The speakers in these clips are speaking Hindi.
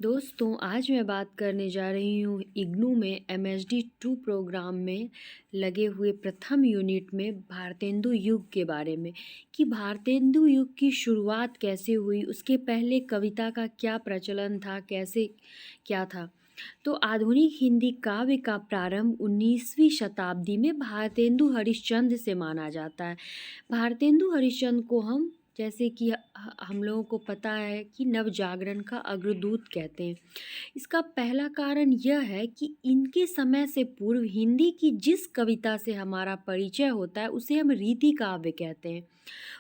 दोस्तों, आज मैं बात करने जा रही हूँ इग्नू में MSD 2 प्रोग्राम में लगे हुए प्रथम यूनिट में भारतेंदु युग के बारे में कि भारतेंदु युग की शुरुआत कैसे हुई, उसके पहले कविता का क्या प्रचलन था, कैसे क्या था। तो आधुनिक हिंदी काव्य का प्रारंभ 19वीं शताब्दी में भारतेंदु हरिश्चंद्र से माना जाता है। भारतेंदु हरिश्चंद्र को हम जैसे कि हम लोगों को पता है कि नवजागरण का अग्रदूत कहते हैं। इसका पहला कारण यह है कि इनके समय से पूर्व हिंदी की जिस कविता से हमारा परिचय होता है उसे हम रीति काव्य कहते हैं।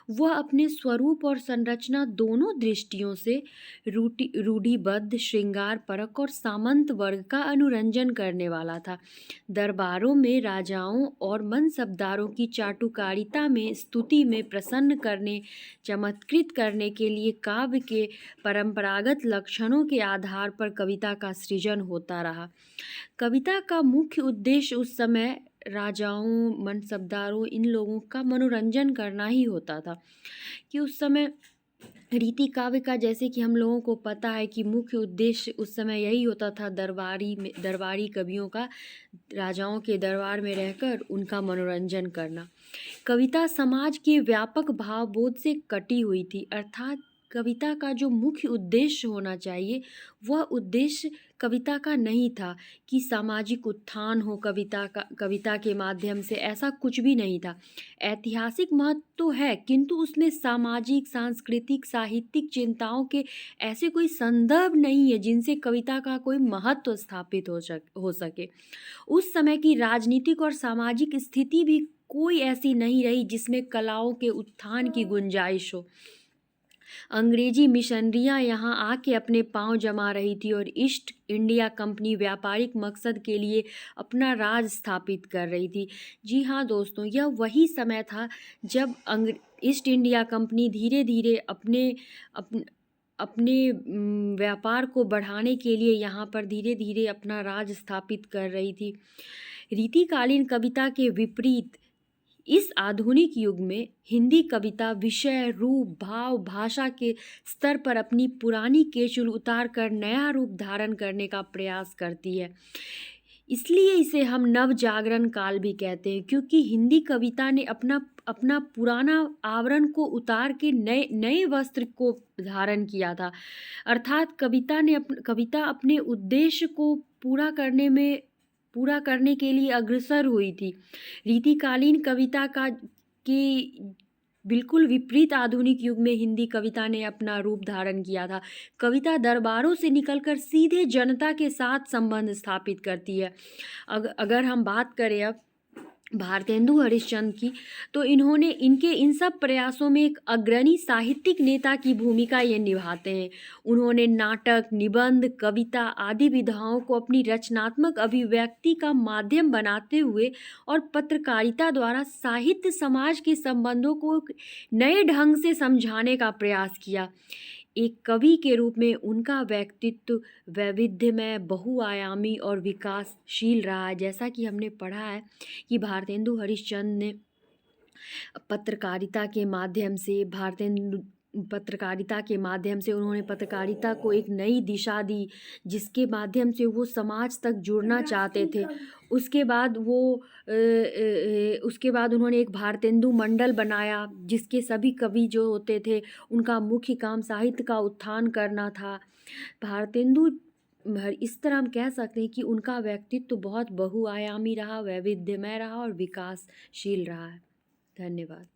वह अपने स्वरूप और संरचना दोनों दृष्टियों से रूढ़िबद्ध, श्रृंगार परक और सामंत वर्ग का अनुरंजन करने वाला था। दरबारों में राजाओं और मनसबदारों की चाटुकारिता में, स्तुति में प्रसन्न करने, चमत्कृत करने के लिए काव्य के परंपरागत लक्षणों के आधार पर कविता का सृजन होता रहा। कविता का मुख्य उद्देश्य उस समय राजाओं, मनसबदारों, इन लोगों का मनोरंजन करना ही होता था कि उस समय रीति काव्य का, जैसे कि हम लोगों को पता है कि मुख्य उद्देश्य उस समय यही होता था, दरबारी कवियों का राजाओं के दरबार में रहकर उनका मनोरंजन करना। कविता समाज के व्यापक भावबोध से कटी हुई थी, अर्थात कविता का जो मुख्य उद्देश्य होना चाहिए वह उद्देश्य कविता का नहीं था कि सामाजिक उत्थान हो कविता के माध्यम से, ऐसा कुछ भी नहीं था। ऐतिहासिक महत्व तो है, किंतु उसमें सामाजिक, सांस्कृतिक, साहित्यिक चिंताओं के ऐसे कोई संदर्भ नहीं है जिनसे कविता का कोई महत्व स्थापित हो सके। उस समय की राजनीतिक और सामाजिक स्थिति भी कोई ऐसी नहीं रही जिसमें कलाओं के उत्थान की गुंजाइश हो। अंग्रेजी मिशनरियां यहाँ आके अपने पांव जमा रही थी और ईस्ट इंडिया कंपनी व्यापारिक मकसद के लिए अपना राज स्थापित कर रही थी। जी हाँ दोस्तों, यह वही समय था जब ईस्ट इंडिया कंपनी धीरे धीरे अपने व्यापार को बढ़ाने के लिए यहाँ पर धीरे धीरे अपना राज स्थापित कर रही थी। रीतिकालीन कविता के विपरीत इस आधुनिक युग में हिंदी कविता विषय, रूप, भाव, भाषा के स्तर पर अपनी पुरानी केचुल उतार कर नया रूप धारण करने का प्रयास करती है। इसलिए इसे हम नव जागरण काल भी कहते हैं, क्योंकि हिंदी कविता ने अपना पुराना आवरण को उतार के नए वस्त्र को धारण किया था। अर्थात कविता अपने उद्देश्य को पूरा करने के लिए अग्रसर हुई थी। रीतिकालीन कविता के बिल्कुल विपरीत आधुनिक युग में हिंदी कविता ने अपना रूप धारण किया था। कविता दरबारों से निकलकर सीधे जनता के साथ संबंध स्थापित करती है। अगर हम बात करें अब भारतेंदु हरिश्चंद्र की, तो इनके इन सब प्रयासों में एक अग्रणी साहित्यिक नेता की भूमिका ये निभाते हैं। उन्होंने नाटक, निबंध, कविता आदि विधाओं को अपनी रचनात्मक अभिव्यक्ति का माध्यम बनाते हुए और पत्रकारिता द्वारा साहित्य समाज के संबंधों को नए ढंग से समझाने का प्रयास किया। एक कवि के रूप में उनका व्यक्तित्व वैविध्यमय, बहुआयामी और विकासशील रहा है। जैसा कि हमने पढ़ा है कि भारतेंदु हरिश्चंद्र ने पत्रकारिता के माध्यम से उन्होंने पत्रकारिता को एक नई दिशा दी, जिसके माध्यम से वो समाज तक जुड़ना चाहते थे। उसके बाद उन्होंने एक भारतेंदु मंडल बनाया, जिसके सभी कवि जो होते थे उनका मुख्य काम साहित्य का उत्थान करना था। भारतेंदु, इस तरह हम कह सकते हैं कि उनका व्यक्तित्व बहुत बहुआयामी रहा, वैविध्यमय रहा और विकासशील रहा है। धन्यवाद।